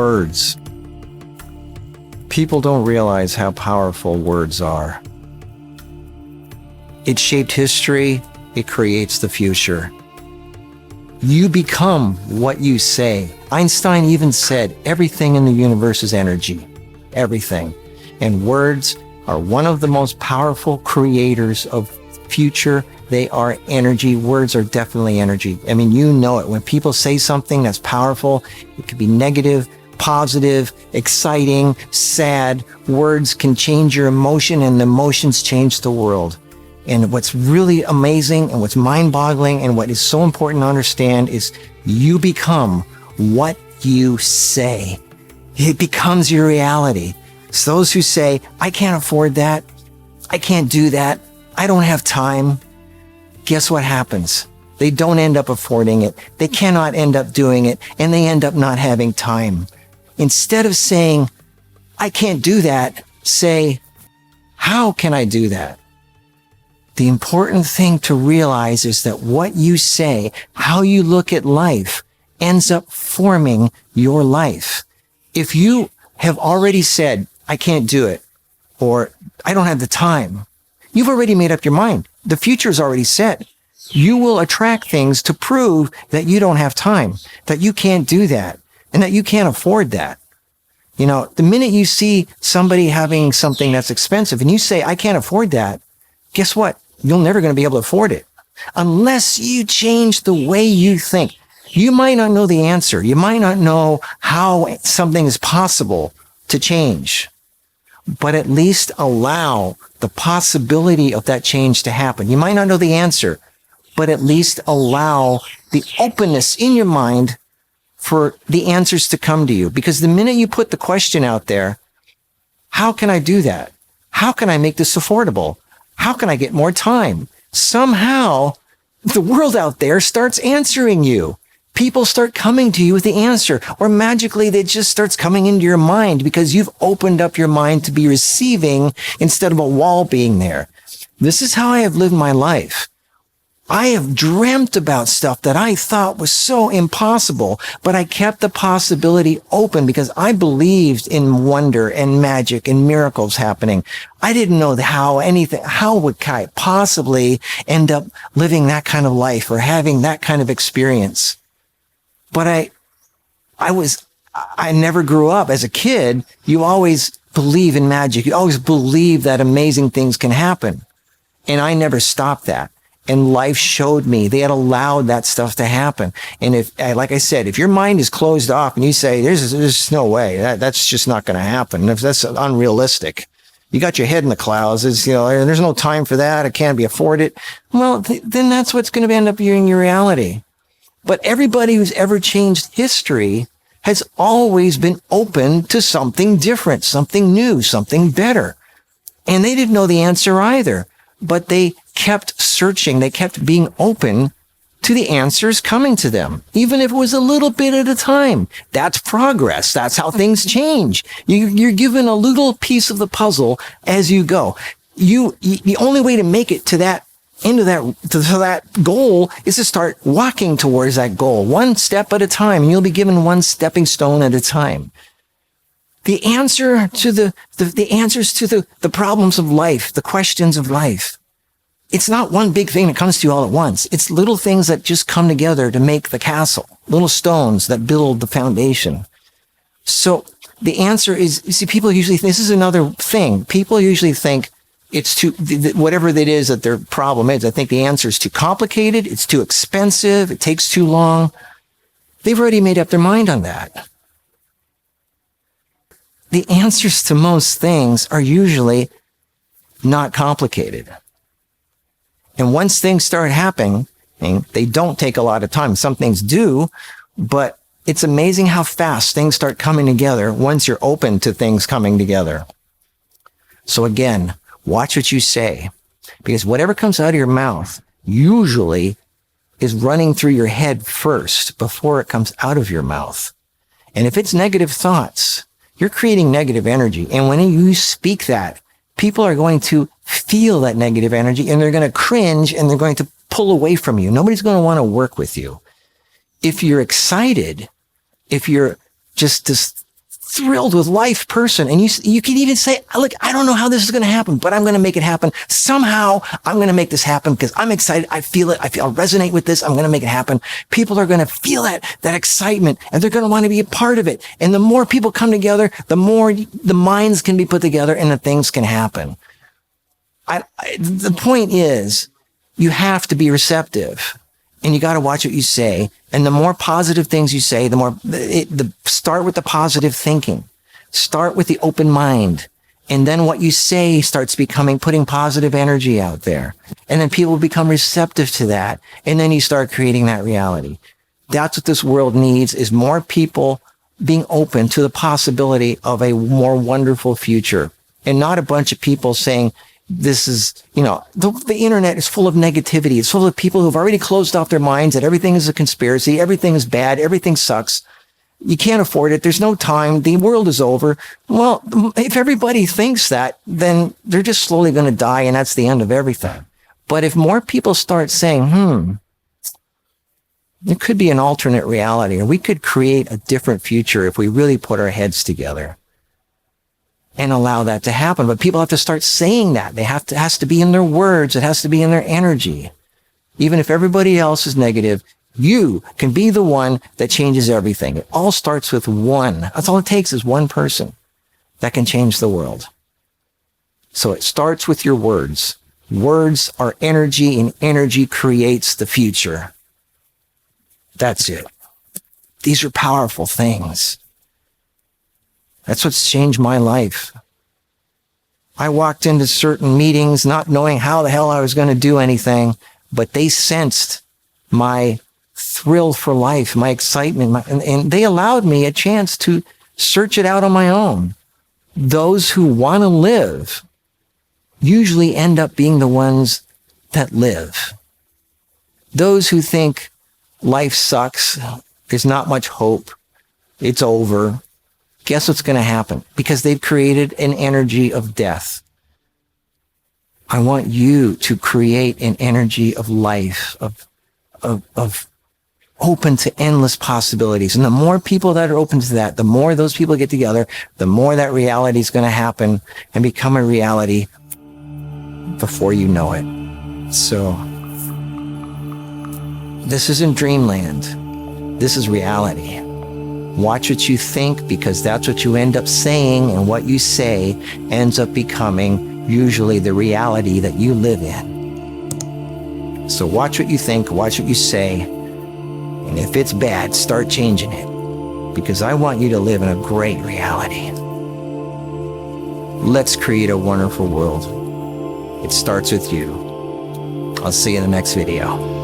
Words. People don't realize how powerful words are. It shaped history. It creates the future. You become what you say. Einstein even said everything in the universe is energy. Everything. And words are one of the most powerful creators of future. They are energy. Words are definitely energy. I mean, you know it. When people say something that's powerful, it could be negative, positive, exciting, sad. Words can change your emotion, and emotions change the world. And what's really amazing and what's mind-boggling and what is so important to understand is you become what you say. It becomes your reality. It's those who say, I can't afford that. I can't do that. I don't have time. Guess what happens? They don't end up affording it. They cannot end up doing it, and they end up not having time. Instead of saying, I can't do that, say, how can I do that? The important thing to realize is that what you say, how you look at life, ends up forming your life. If you have already said, I can't do it, or I don't have the time, you've already made up your mind. The future is already set. You will attract things to prove that you don't have time, that you can't do that, and that you can't afford that. You know, the minute you see somebody having something that's expensive and you say, I can't afford that, guess what? You're never going to be able to afford it unless you change the way you think. You might not know the answer. You might not know how something is possible to change, but at least allow the possibility of that change to happen. You might not know the answer, but at least allow the openness in your mind for the answers to come to you. Because the minute you put the question out there, how can I do that? How can I make this affordable? How can I get more time? Somehow, the world out there starts answering you. People start coming to you with the answer, or magically it just starts coming into your mind because you've opened up your mind to be receiving instead of a wall being there. This is how I have lived my life. I have dreamt about stuff that I thought was so impossible, but I kept the possibility open because I believed in wonder and magic and miracles happening. I didn't know how would I possibly end up living that kind of life or having that kind of experience. But I never grew up. As a kid, you always believe in magic. You always believe that amazing things can happen. And I never stopped that. And life showed me they had allowed that stuff to happen. And if, like I said, if your mind is closed off and you say, there's no way, that's just not going to happen. If that's unrealistic, you got your head in the clouds, there's no time for that. It can't be afforded. Well, then that's what's going to end up being your reality. But everybody who's ever changed history has always been open to something different, something new, something better. And they didn't know the answer either, but they kept searching. They kept being open to the answers coming to them, even if it was a little bit at a time. That's progress. That's how things change. You're given a little piece of the puzzle as you go. The only way to make it to that into that goal is to start walking towards that goal one step at a time. And you'll be given one stepping stone at a time. The answer to the answers to the problems of life, the questions of life. It's not one big thing that comes to you all at once. It's little things that just come together to make the castle, little stones that build the foundation. So the answer is, you see, people usually, this is another thing. People usually think it's too, whatever it is that their problem is, I think the answer is too complicated. It's too expensive. It takes too long. They've already made up their mind on that. The answers to most things are usually not complicated. And once things start happening, they don't take a lot of time. Some things do, but it's amazing how fast things start coming together once you're open to things coming together. So again, watch what you say, because whatever comes out of your mouth usually is running through your head first before it comes out of your mouth. And if it's negative thoughts, you're creating negative energy. And when you speak that, people are going to feel that negative energy and they're going to cringe and they're going to pull away from you. Nobody's going to want to work with you. If you're excited, if you're just thrilled with life person. And you can even say, look, I don't know how this is going to happen, but I'm going to make it happen. Somehow I'm going to make this happen because I'm excited. I feel it. I resonate with this. I'm going to make it happen. People are going to feel that excitement, and they're going to want to be a part of it. And the more people come together, the more the minds can be put together and the things can happen. The point is, you have to be receptive. And you got to watch what you say. And the more positive things you say, start with the positive thinking. Start with the open mind. And then what you say starts putting positive energy out there. And then people become receptive to that. And then you start creating that reality. That's what this world needs, is more people being open to the possibility of a more wonderful future. And not a bunch of people saying, this is, the internet is full of negativity. It's full of people who've already closed off their minds that everything is a conspiracy, everything is bad, everything sucks. You can't afford it. There's no time. The world is over. Well, if everybody thinks that, then they're just slowly going to die, and that's the end of everything. But if more people start saying, there could be an alternate reality, or we could create a different future if we really put our heads together and allow that to happen. But people have to start saying that. It has to be in their words. It has to be in their energy. Even if everybody else is negative, you can be the one that changes everything. It all starts with one. That's all it takes, is one person that can change the world. So it starts with your words. Words are energy, and energy creates the future. That's it. These are powerful things. That's what's changed my life. I walked into certain meetings not knowing how the hell I was going to do anything, but they sensed my thrill for life, my excitement, and they allowed me a chance to search it out on my own. Those who want to live usually end up being the ones that live. Those who think life sucks, there's not much hope, it's over, guess what's going to happen? Because they've created an energy of death. I want you to create an energy of life, of open to endless possibilities. And the more people that are open to that, the more those people get together, the more that reality is going to happen and become a reality before you know it. So this isn't dreamland. This is reality. Watch what you think, because that's what you end up saying, and what you say ends up becoming usually the reality that you live in. So watch what you think, watch what you say, and if it's bad, start changing it, because I want you to live in a great reality. Let's create a wonderful world. It starts with you. I'll see you in the next video.